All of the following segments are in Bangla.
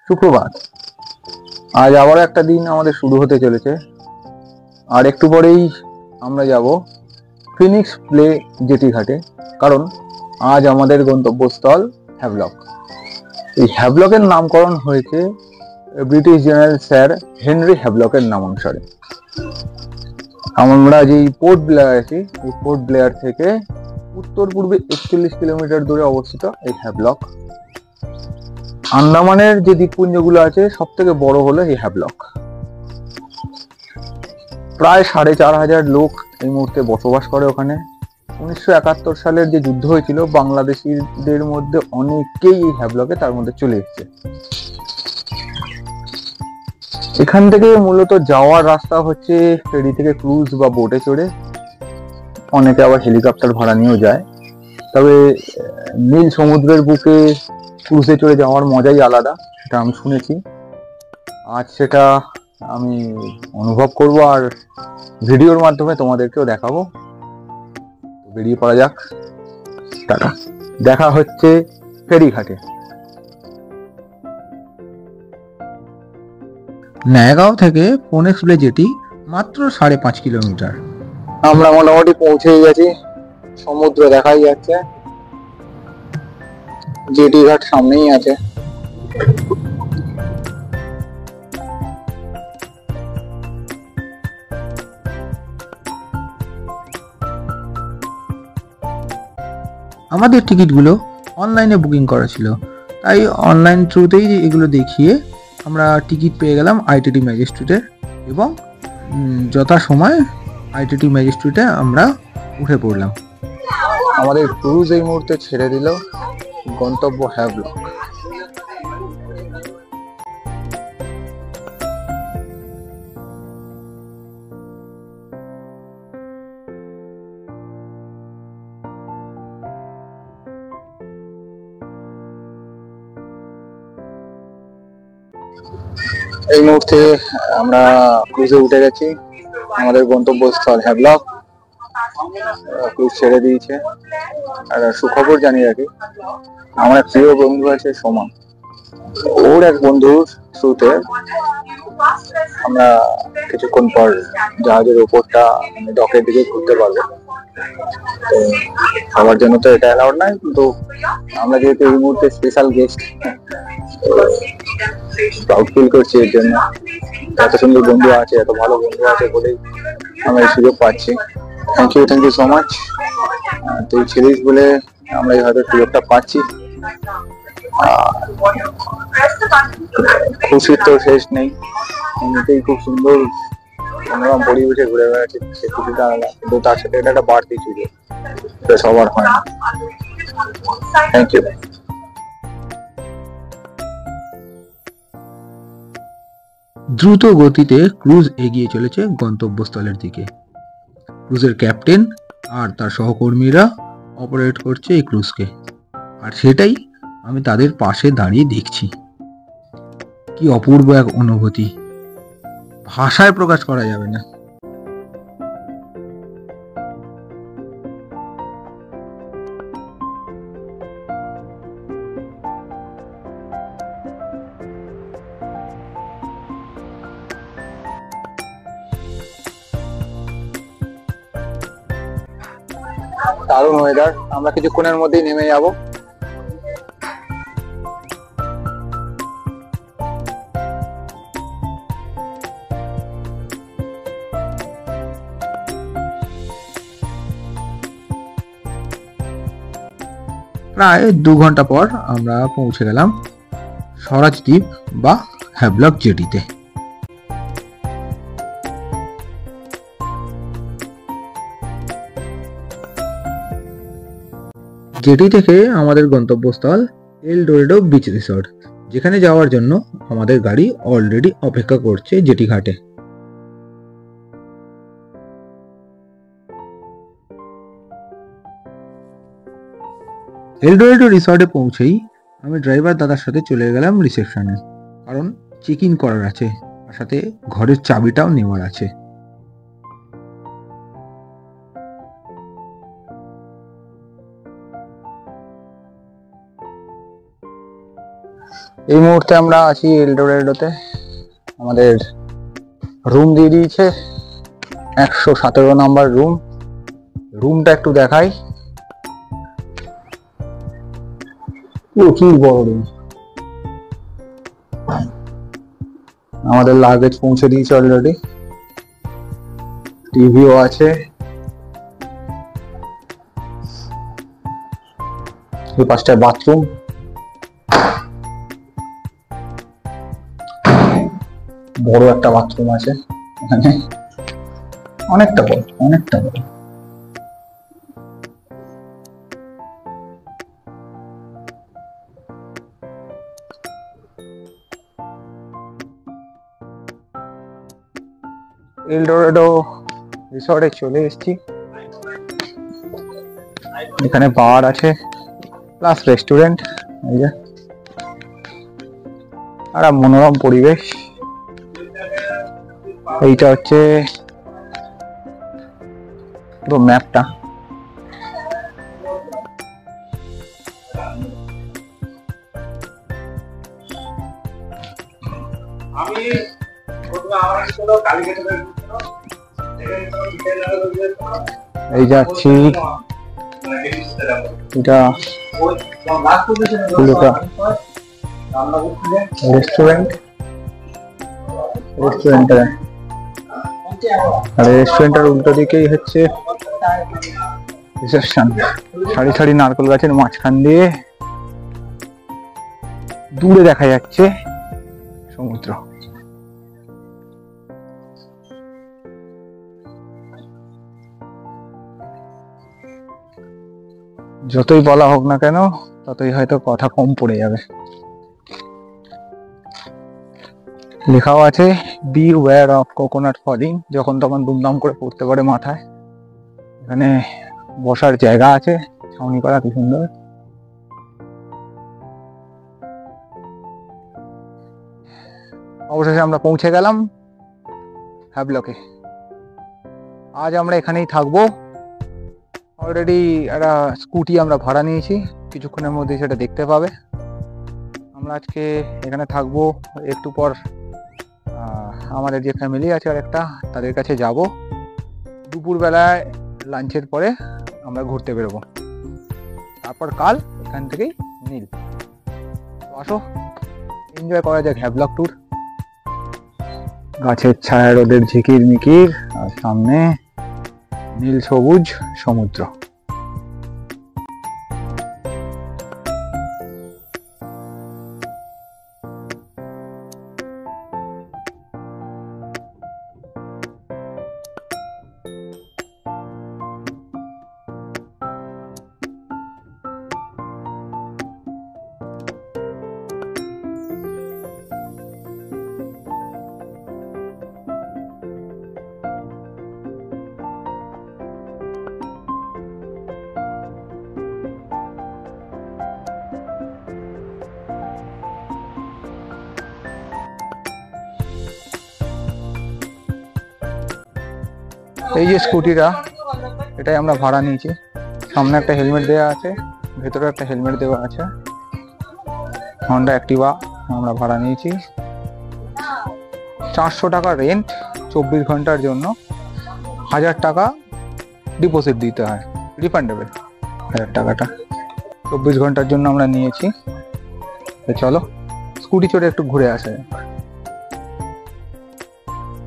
সুপ্রভাত। আজ আবার একটা দিন আমাদের শুরু হতে চলেছে। আর একটু পরেই আমরা যাব ফিনিক্স প্লে জেটি ঘাটে, কারণ আজ আমাদের গন্তব্যস্থল হ্যাভলক। এই হ্যাভলকের নামকরণ হয়েছে ব্রিটিশ জেনারেল স্যার হেনরি হ্যাভলকের নাম অনুসারে। আমরা যে পোর্ট ব্লেয়ার আছি, এই পোর্ট ব্লেয়ার থেকে উত্তর পূর্বে 41 কিলোমিটার দূরে অবস্থিত এই হ্যাভলক। আন্দামানের যে দ্বীপপুঞ্জগুলো আছে সব থেকে বড় হলো এই হ্যাভলক। প্রায় 4,500 লোক এই মুহূর্তে বসবাস করে ওখানে। 1971 সালের যে যুদ্ধ হয়েছিল, বাংলাদেশিদের মধ্যে অনেকেই এই হ্যাভলকে তার মধ্যে চলে এসেছে। এখান থেকে মূলত যাওয়ার রাস্তা হচ্ছে ফেরি থেকে ক্রুজ বা বোটে চড়ে, অনেকে আবার হেলিকপ্টার ভাড়া নিয়েও যায়। তবে নীল সমুদ্রের বুকে ক্রুজে চড়ে যাওয়ার মজাই আলাদা, সেটা আমি শুনেছি। আজ সেটা আমি অনুভব করব আর ভিডিওর মাধ্যমে তোমাদেরকেও দেখাবো। বেরিয়ে পড়া যাক। টাটা। দেখা হচ্ছে ফেরিঘাটে। নায়াগাঁও থেকে ফিনিক্স প্লে জেটি মাত্র 5.5 কিলোমিটার। আমরা মোটামুটি পৌঁছেই গেছি, সমুদ্র দেখাই যাচ্ছে, জেটি ঘাট সামনেই আছে। আমাদের টিকিটগুলো অনলাইনে বুকিং করা ছিল, তাই অনলাইন থ্রুতেই এগুলো দেখিয়ে আমরা টিকিট পেয়ে গেলাম আইটিটি ম্যাজিস্ট্রেটে, এবং যথাসময় আইটিটি ম্যাজিস্ট্রেটে আমরা উঠে পড়লাম। আমাদের ক্রুজ এই মুহূর্তে ছেড়ে দিল গন্তব্য হ্যাভলক। এই মুহূর্তে আমরা ক্রুজে উঠে গেছি। আমাদের গন্তব্যস্থল হ্যাভলক। ক্রুজ ছেড়ে দিয়েছে। আর সুখবর জানিয়ে রাখি, আমার এক প্রিয় বন্ধু আছে সোমা, ওর এক বন্ধুর থ্রুতে আমরা কিছুক্ষণ পর জাহাজের ওপরটা ডকের দিকে ঘুরতে পারবো। তো সবার জন্য তো এটা অ্যালাউড নয়, কিন্তু আমরা যেহেতু এই মুহূর্তে স্পেশাল গেস্ট, প্রাউড ফিল করছি এর জন্য। এত সুন্দর বন্ধু আছে, এত ভালো বন্ধু আছে বলেই আমরা এই সুযোগ পাচ্ছি। Thank you so much. তুই ছিলিস বলে আমরা হয়তো সুযোগটা পাচ্ছি। খুশির তো শেষ নেই। এমনিতেই খুব সুন্দর মনোরম পরিবেশে ঘুরে বেড়াচ্ছি, সে খুশিটা আলাদা, কিন্তু তার সাথে এটা একটা বাড়তি সুযোগ, এটা সবার হয় না। Thank you. দ্রুত গতিতে ক্রুজ এগিয়ে চলেছে গন্তব্যস্থলের দিকে। ক্রুজের ক্যাপ্টেন আর তার সহকর্মীরা অপারেট করছে এই ক্রুজকে, আর সেটাই আমি তাদের পাশে দাঁড়িয়ে দেখছি। কি অপূর্ব এক অনুভূতি, ভাষায় প্রকাশ করা যাবে না। দারুণ ওয়েদার, আমরা কিছুক্ষণের মধ্যেই নেমে যাব। প্রায় 2 ঘন্টা পর আমরা পৌঁছে গেলাম স্বরাজ দ্বীপ বা হ্যাভলক জেটিতে। জেটি থেকে আমাদের গন্তব্যস্থল এল ডোরেডো বিচ রিসর্ট, যেখানে যাওয়ার জন্য আমাদের গাড়ি অলরেডি অপেক্ষা করছে জেটি ঘাটে। এল ডোরেডো রিসর্টে পৌঁছেই আমি ড্রাইভার দাদার সাথে চলে গেলাম রিসেপশনে, কারণ চেক ইন করার আছে, আর সাথে ঘরের চাবিটাও নেওয়ার আছে। এই মুহূর্তে আমরা আছি এলডোরেডোতে। আমাদের রুম দিয়ে দিয়েছে, 117 নাম্বার রুম। রুমটা একটু দেখাই, প্রচুর বড় রুম। আমাদের লাগেজ পৌঁছে দিয়েছে অলরেডি, টিভিও আছে। এই পাশটায় বাথরুম, বড় একটা বাথরুম আছে এখানে, অনেকটা বড়, অনেকটা বড়। এলডোরেডো রিসর্টে চলে এসেছি। এখানে বার আছে প্লাস রেস্টুরেন্ট। এই যে আর মনোরম পরিবেশ। এইটা হচ্ছে পুরো ম্যাপটা। এই যাচ্ছি, এটা রেস্টুরেন্ট। রেস্টুরেন্টের উল্টো দিকেই হচ্ছে রিসেপশন। সারি সারি নারকেল গাছের মাঝখান দিয়ে দূরে দেখা যাচ্ছে সমুদ্র। যতই বলা হোক না কেন, ততই হয়তো কথা কম পড়ে যাবে। লেখাও আছে beware of coconut falling, যখন তখন দুমদাম করে পড়তে পারে মাথায়। এখানে বসার জায়গা আছে, ছাউনি করা, কি সুন্দর। অবশেষে আমরা পৌঁছে গেলাম হ্যাভলকে। আজ আমরা এখানেই থাকবো। অলরেডি একটা স্কুটি আমরা ভাড়া নিয়েছি, কিছুক্ষণের মধ্যে সেটা দেখতে পাবে। আমরা আজকে এখানে থাকবো, একটু পর আমাদের যে ফ্যামিলি আছে আর একটা, তাদের কাছে যাব। দুপুরবেলায় লাঞ্চের পরে আমরা ঘুরতে বেরোবো, তারপর কাল এখান থেকেই নীল। আসো এনজয় করা যাক হ্যাভলক ট্যুর। গাছের ছায়া, রোদের ঝিকির মিকির, আর সামনে নীল সবুজ সমুদ্র। এই যে স্কুটিটা, এটাই আমরা ভাড়া নিয়েছি। সামনে একটা হেলমেট দেওয়া আছে, ভেতরে একটা হেলমেট দেওয়া আছে। হন্ডা অ্যাক্টিভা আমরা ভাড়া নিয়েছি। 400 টাকা রেন্ট 24 ঘন্টার জন্য। 1000 টাকা ডিপোজিট দিতে হয়, রিফান্ডেবল 1000 টাকাটা। 24 ঘন্টার জন্য আমরা নিয়েছি। চলো স্কুটি চড়ে একটু ঘুরে আসে।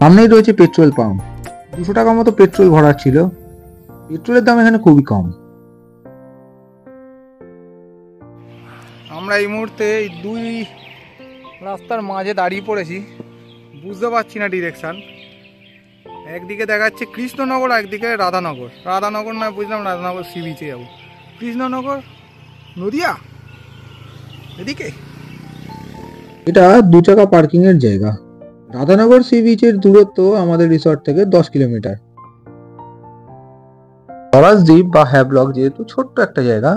সামনেই রয়েছে পেট্রোল পাম্প। 200 টাকা মতো পেট্রোল ভরা ছিল। পেট্রোলের দাম এখানে খুবই কম। আমরা এই মুহূর্তে দুই রাস্তার মাঝে দাঁড়িয়ে পড়েছি, বুঝতে পারছি না ডিরেকশন। একদিকে দেখাচ্ছে কৃষ্ণনগর, একদিকে রাধানগর। রাধানগর নয় বুঝলাম, রাধানগর সি বিচে যাবো। কৃষ্ণনগর নদিয়া এদিকে। এটা 2 চাকা পার্কিং এর জায়গা। রাধানগর সি বিচের দূরত্ব আমাদের রিসর্ট থেকে 10 কিলোমিটার। দ্বীপ বা হ্যাভলক যেহেতু ছোট্ট একটা জায়গা,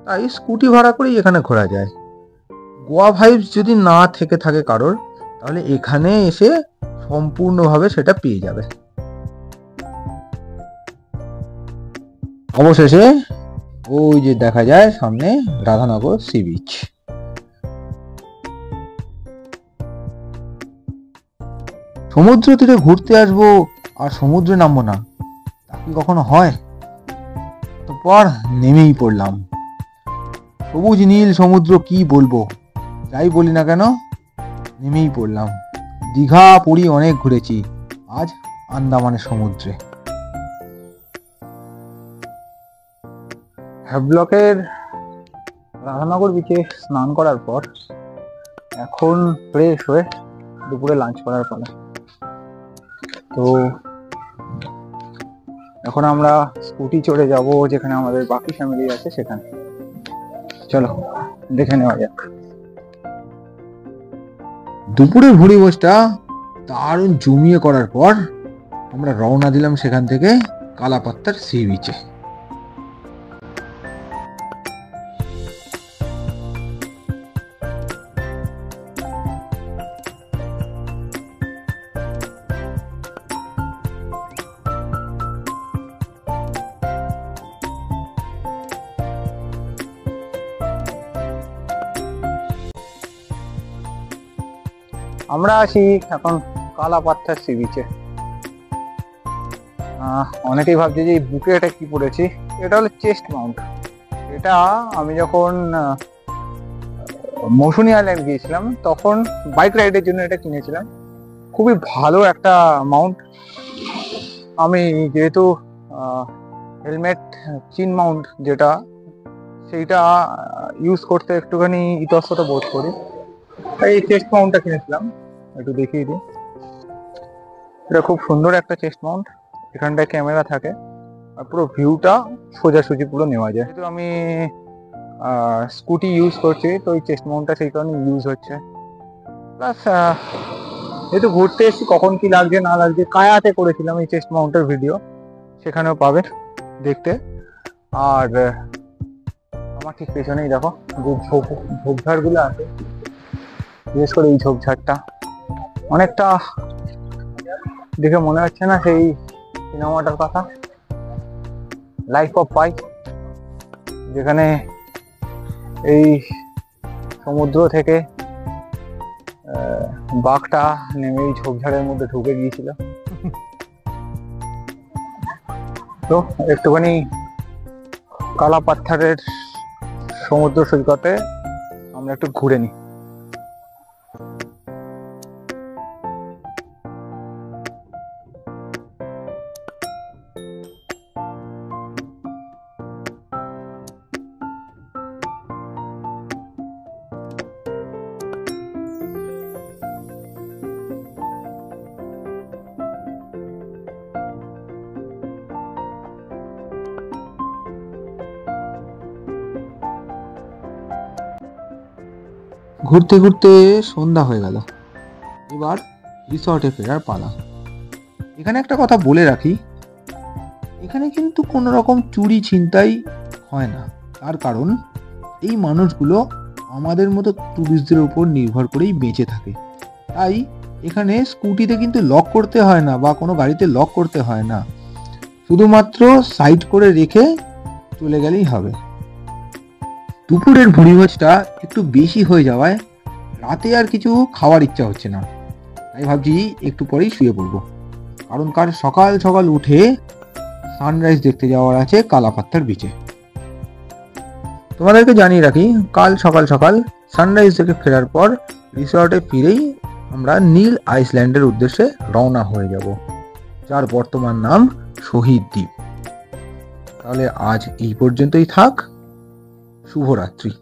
তাই স্কুটি ভাড়া করেই এখানে ঘোরা যায়। গোয়া ভাইবস যদি না থেকে থাকে কারোর, তাহলে এখানে এসে সম্পূর্ণভাবে সেটা পেয়ে যাবে। অবশেষে ওই যে দেখা যায় সামনে রাধানগর সি বিচ। সমুদ্র তীরে ঘুরতে আসবো আর সমুদ্রে নামবো না, তা কি কখনো হয়? তারপর নেমেই পড়লাম। সবুজ নীল সমুদ্র, কি বলবো, যাই বলি না কেন নেমেই পড়লাম। দীঘা পুরী অনেক ঘুরেছি, আজ আন্দামানের সমুদ্রে। হ্যাভলকের রাধানগর বিচে স্নান করার পর এখন ফ্রেশ হয়ে দুপুরে লাঞ্চ করার পালা। তো এখন আমরা স্কুটি চড়ে যাব যেখানে আমাদের বাকি ফ্যামিলি আছে সেখানে। চলো দেখে নেওয়া যাক। দুপুরের ভুড়িভোজটা দারুণ জমিয়ে করার পর আমরা রওনা দিলাম সেখান থেকে কালাপাত্তার সি বিচে। আমরা আছি এখন কালাপাত্তার সি বিচে। অনেকেই ভাবছে যে এই বুকে এটা কি পড়েছি, এটা হলো চেস্ট মাউন্ট। এটা আমি যখন মৌসুনি আইল্যান্ড গিয়েছিলাম তখন বাইক রাইডের জন্য এটা কিনেছিলাম। খুবই ভালো একটা মাউন্ট। আমি যেহেতু হেলমেট চিন মাউন্ট যেটা, সেইটা ইউজ করতে একটুখানি ইতস্তত বোধ করি, তাই এই চেস্ট মাউন্টটা কিনেছিলাম। একটু দেখিয়ে দিই, এটা খুব সুন্দর একটা চেস্ট মাউন্ট। এখানটায় ক্যামেরা থাকে আর পুরো ভিউটা সোজাসুজি পুরো নেওয়া যায়। যেহেতু আমি স্কুটি ইউজ করছি তো এই চেস্ট মাউন্টটা সেই কারণে ইউজ হচ্ছে। প্লাস যেহেতু ঘুরতে এসেছি, কখন কি লাগছে না লাগছে, কায়াতে করেছিলাম এই চেস্ট মাউন্টের ভিডিও, সেখানেও পাবে দেখতে। আর আমার ঠিক পেছনেই দেখো যে ঝোপঝাড়গুলো আছে, বিশেষ করে এই ঝোপঝাড়টা অনেকটা দেখে মনে হচ্ছে না সেই সিনেমাটার কথা, লাইফ অফ পাই, যেখানে এই সমুদ্র থেকে বাঘটা নেমে এই ঝোপঝাড়ের মধ্যে ঢুকে গিয়েছিল। তো একটুখানি কালাপাত্থারের সমুদ্র সৈকতে আমরা একটু ঘুরে নিই। ঘুরতে ঘুরতে সন্ধ্যা হয়ে গেল, এবার রিসর্টে ফেরার পালা। এখানে একটা কথা বলে রাখি, এখানে কিন্তু কোনো রকম চুরি ছিনতাই হয় না। তার কারণ এই মানুষগুলো আমাদের মতো টুরিস্টদের উপর নির্ভর করেই বেঁচে থাকে। তাই এখানে স্কুটিতে কিন্তু লক করতে হয় না বা কোনো গাড়িতে লক করতে হয় না, শুধুমাত্র সাইড করে রেখে চলে গেলেই হবে। দুপুরের ভুড়িভোজটা একটু বেশি হয়ে যাওয়ায় রাতে আর কিছু খাওয়ার ইচ্ছা হচ্ছে না, তাই ভাবছি একটু পরেই শুয়ে পড়বো। কারণ কাল সকাল সকাল উঠে সানরাইজ দেখতে যাওয়ার আছে কালাপাত্তার বিচে। তোমাদেরকে জানিয়ে রাখি, কাল সকাল সকাল সানরাইজ থেকে ফেরার পর রিসর্টে ফিরেই আমরা নীল আইসল্যান্ডের উদ্দেশ্যে রওনা হয়ে যাব, যার বর্তমান নাম শহীদ দ্বীপ। তাহলে আজ এই পর্যন্তই থাক। শুভরাত্রি।